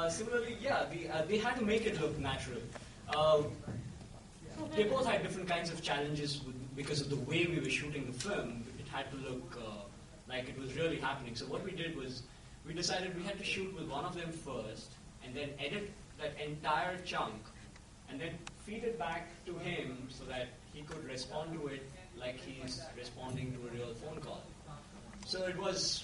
Similarly, yeah, they had to make it look natural. They both had different kinds of challenges because of the way we were shooting the film. It had to look like it was really happening. So what we did was we decided we had to shoot with one of them first and then edit that entire chunk and then feed it back to him so that he could respond to it like he's responding to a real phone call. So it was,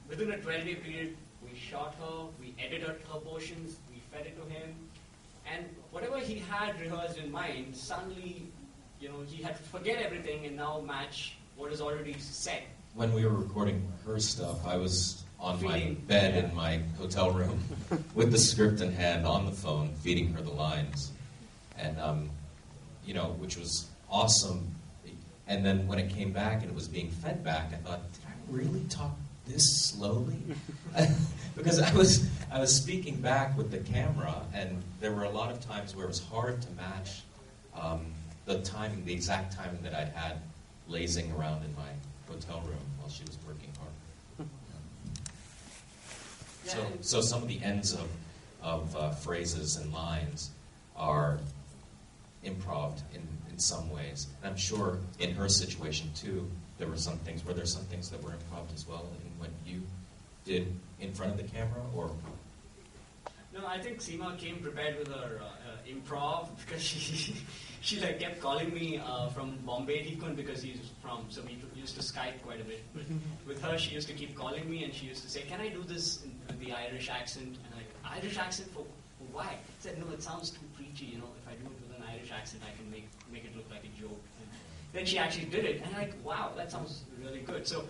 within a 12-day period, we shot her, we edited her portions, we fed it to him, and whatever he had rehearsed in mind, suddenly, he had to forget everything and now match what is already set. When we were recording her stuff, I was on my bed in my hotel room with the script in hand on the phone, feeding her the lines, and which was awesome. And then when it came back and it was being fed back, I thought, did I really talk this slowly? Because I was speaking back with the camera, and there were a lot of times where it was hard to match the timing, the exact timing that I'd had lazing around in my hotel room while she was working hard. So some of the ends of phrases and lines are improv in some ways. And I'm sure in her situation too, there were some things that were improv as well in what you did in front of the camera, or? No, I think Seema came prepared with her improv because she kept calling me from Bombay. He couldn't because he's from, so we used to Skype quite a bit. But with her, she used to keep calling me and she used to say, "Can I do this with the Irish accent?" And I'm like, "Irish accent for why?" I said, "No, it sounds too preachy. If I do it with an Irish accent, I can make it look like a joke." And then she actually did it, and I'm like, "Wow, that sounds really good." So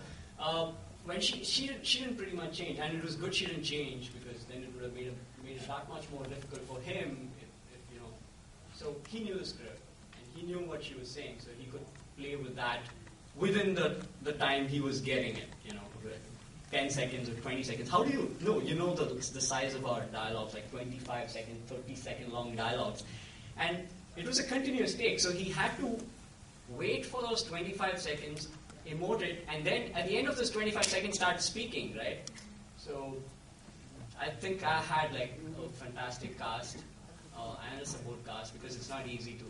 when she didn't pretty much change, and it was good she didn't change because then it would have made it that much more difficult for him. So he knew the script and he knew what she was saying, so he could play with that within the time he was getting it. 10 seconds or 20 seconds. How do you know? The size of our dialogues, like 25-second, 30-second long dialogues. And it was a continuous take, so he had to wait for those 25 seconds, emote it, and then at the end of those 25 seconds start speaking, right? So I think I had a fantastic cast and a support cast because it's not easy to,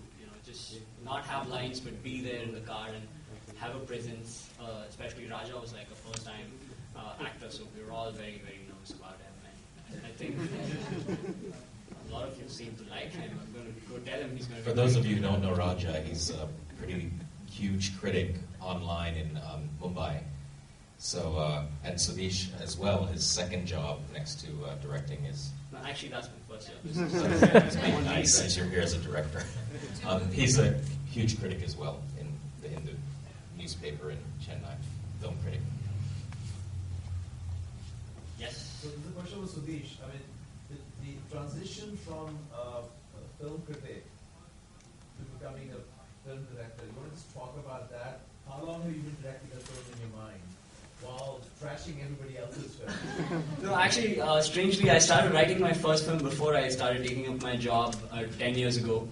just not have lines but be there in the car and have a presence. Especially Raja was like a first-time actor, so we were all very, very nervous about him. And I think a lot of you seem to like him. I'm going to go tell him he's going to. For those of you who don't know Raja, he's a pretty huge critic online in Mumbai. So, and Sudhish as well, his second job next to directing is... No, actually, that's my first job. It's been nice since you're here as a director. He's a huge critic as well in the Hindu newspaper in Chennai, film critic. Yes? So the question was Sudhish. I mean, the transition from a film critic to becoming a film director, you want to just talk about that? How long have you been directing a film in your mind while trashing everybody else's film? No, actually, strangely, I started writing my first film before I started taking up my job 10 years ago.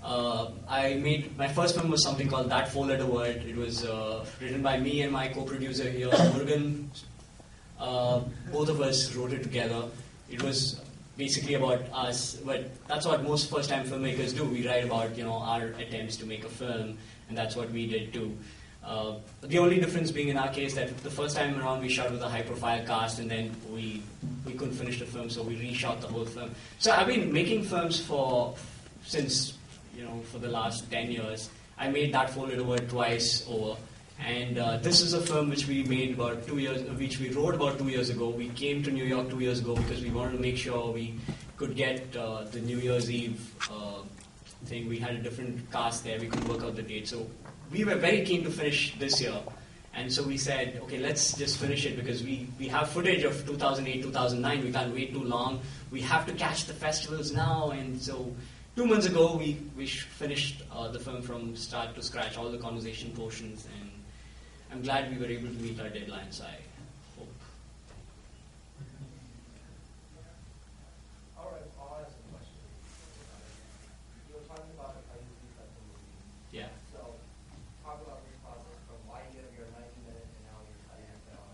My first film was something called That Four-Letter Word. It was written by me and my co-producer here, Murugan. Both of us wrote it together. It was basically about us, but that's what most first-time filmmakers do. We write about our attempts to make a film, and that's what we did too. The only difference being in our case that the first time around we shot with a high-profile cast, and then we couldn't finish the film, so we reshot the whole film. So I've been making films since for the last 10 years. I made That Four-Letter Word twice over. And this is a film which we made which we wrote about 2 years ago. We came to New York 2 years ago because we wanted to make sure we could get the New Year's Eve thing. We had a different cast there. We couldn't work out the date. So we were very keen to finish this year. And so we said, okay, let's just finish it because we have footage of 2008, 2009. We can't wait too long. We have to catch the festivals now. And so 2 months ago, we finished the film from start to scratch, all the conversation portions, and I'm glad we were able to meet our deadlines, I hope. All right, I'll ask a question. You were talking about how you do that movie. Yeah. So, talk about this process from why you have your 90-minute and now you're cutting it down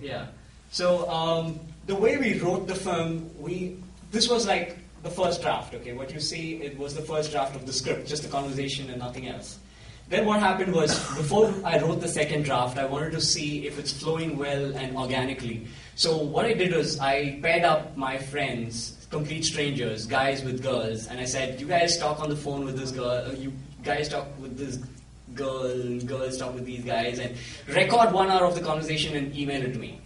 yeah. So the way we wrote the film, this was like the first draft. Okay, what you see, it was the first draft of the script, just the conversation and nothing else. Then what happened was, before I wrote the second draft, I wanted to see if it's flowing well and organically. So what I did was I paired up my friends, complete strangers, guys with girls, and I said, you guys talk on the phone with this girl, you guys talk with this girl, girls talk with these guys, and record 1 hour of the conversation and email it to me.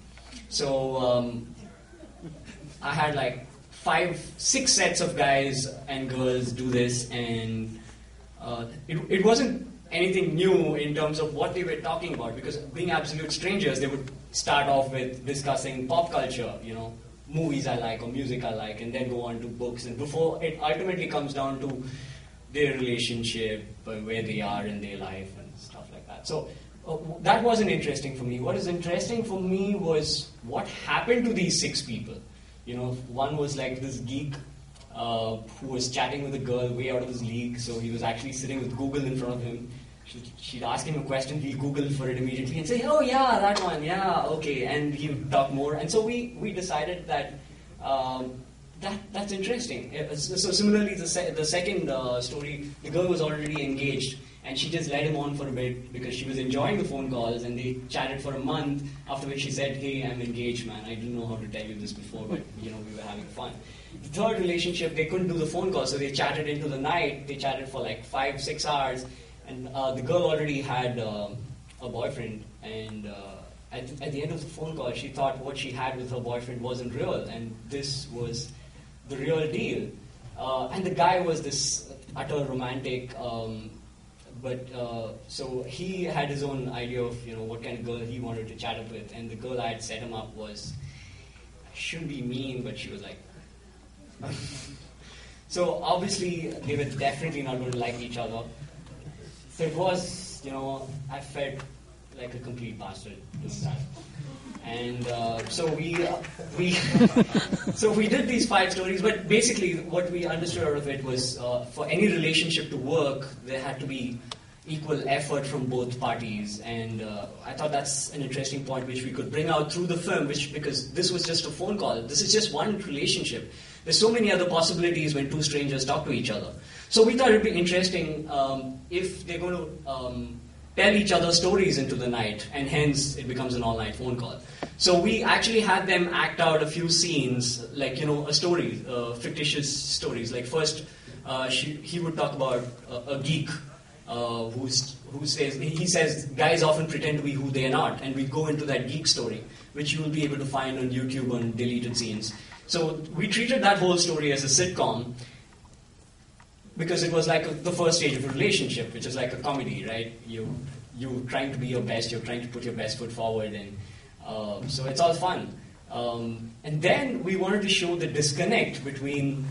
So I had like 5-6 sets of guys and girls do this, and it wasn't anything new in terms of what they were talking about, because being absolute strangers, they would start off with discussing pop culture, movies I like or music I like, and then go on to books, and before it ultimately comes down to their relationship, where they are in their life and stuff like that. So that wasn't interesting for me. What is interesting for me was what happened to these 6 people. One was like this geek who was chatting with a girl way out of his league, so he was actually sitting with Google in front of him. She'd ask him a question, he'd Google for it immediately and say, oh yeah, that one, yeah, okay, and he would talk more. And so we decided that that's interesting. So similarly, the second story, the girl was already engaged, and she just led him on for a bit because she was enjoying the phone calls, and they chatted for a month, after which she said, hey, I'm engaged, man. I didn't know how to tell you this before, but we were having fun. The third relationship, they couldn't do the phone call, so they chatted into the night. They chatted for like 5-6 hours, and the girl already had a boyfriend, and at the end of the phone call, she thought what she had with her boyfriend wasn't real, and this was the real deal. And the guy was this utter romantic, so he had his own idea of what kind of girl he wanted to chat up with, and the girl I had set him up was, I shouldn't be mean, but she was like, so obviously they were definitely not going to like each other. So it was, I felt like a complete bastard this time. And so we did these 5 stories, but basically what we understood out of it was for any relationship to work, there had to be equal effort from both parties, and I thought that's an interesting point which we could bring out through the film, because this was just a phone call. This is just one relationship. There's so many other possibilities when 2 strangers talk to each other. So we thought it would be interesting if they're going to tell each other stories into the night, and hence it becomes an all-night phone call. So we actually had them act out a few scenes, like, a story, fictitious stories. Like first, he would talk about a geek who says guys often pretend to be who they are not, and we go into that geek story, which you will be able to find on YouTube on deleted scenes. So we treated that whole story as a sitcom, because it was like the first stage of a relationship, which is like a comedy, right? You're trying to be your best, you're trying to put your best foot forward, and so it's all fun. And then we wanted to show the disconnect between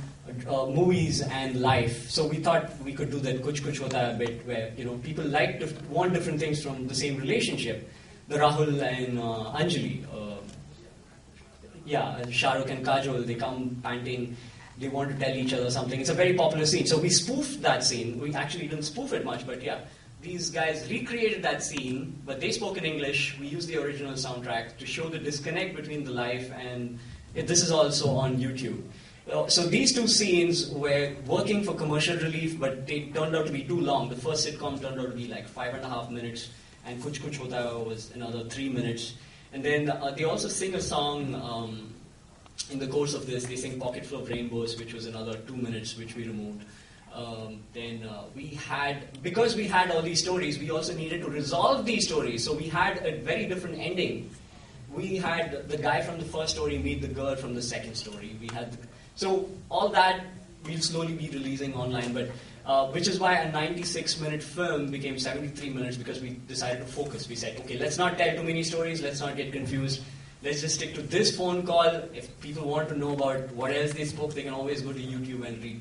movies and life. So we thought we could do that kuch kuch hota hai bit, where people want different things from the same relationship. The Rahul and Anjali, Shah Rukh and Kajol, they come panting. They want to tell each other something. It's a very popular scene. So we spoofed that scene. We actually didn't spoof it much, but yeah. These guys recreated that scene, but they spoke in English. We used the original soundtrack to show the disconnect between the life, and this is also on YouTube. So these 2 scenes were working for commercial relief, but they turned out to be too long. The first sitcom turned out to be like 5.5 minutes, and Kuch Kuch Hota Hai was another 3 minutes. And then they also sing a song in the course of this. They sing Pocket Full of Rainbows, which was another 2 minutes, which we removed. Because we had all these stories, we also needed to resolve these stories. So we had a very different ending. We had the guy from the first story meet the girl from the second story. So all that we'll slowly be releasing online, but which is why a 96-minute film became 73 minutes, because we decided to focus. We said, okay, let's not tell too many stories, let's not get confused. Let's just stick to this phone call. If people want to know about what else they spoke, they can always go to YouTube and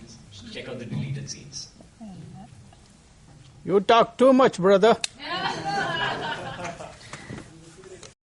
check out the deleted scenes. You talk too much, brother.